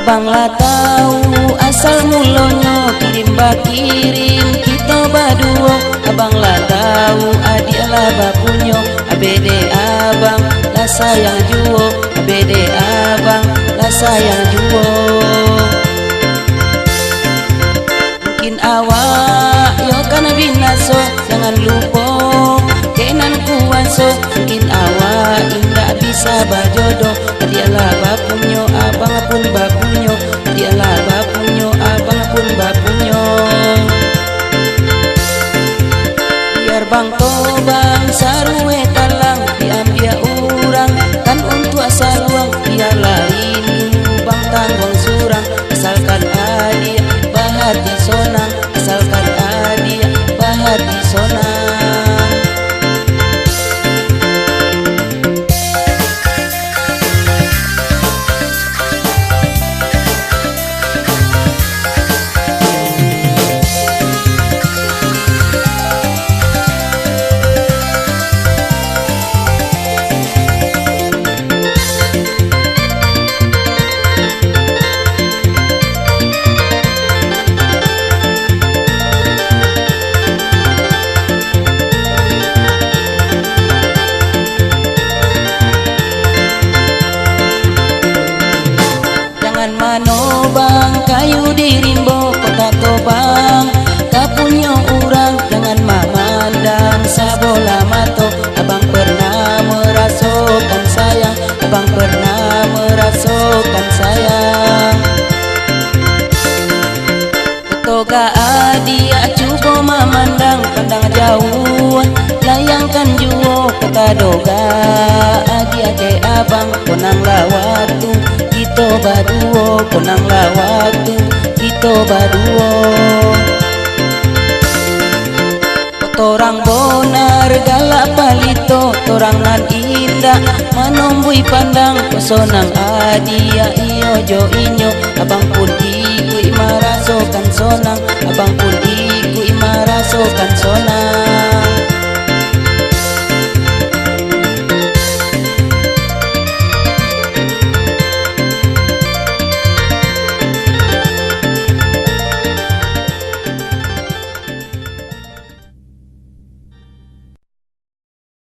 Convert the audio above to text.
Abang lah tahu asal mulonyo kirim kita baduo. Abang lah tahu adik lah bapunyo, abede abang lah sayang juo, abede abang lah sayang juo. Mungkin awak yo kan binaso, jangan lupa kenan kuaso. Mungkin awak indah bisa bajodoh, dialah bapunyo abang pun bapunyo, dialah bapunyo abang pun bapunyo. Biar bang to bang sarue talang diambil urang kan untuk asal uang, biarlah rindu bang tanggung surang. Asalkan adia bahati sonang, asalkan adia bahati sonang. Mano bang kayu di rimbo kota Tobang, kapunyo urang jangan memandang sabola mato. Abang pernah merasakan sayang, abang pernah merasakan sayang. Kotoga adia cuba memandang, pandang jauh layangkan juo. Kota doga adia ke abang konanglah waktu kita baduo, konanglah waktu kita baduo. Torang bonar galak palito, torangan indah manombui pandang pesonang adia iyo jo inyo. Abang pun ikui marasokan sonang, abang pun ikui marasokan sonang.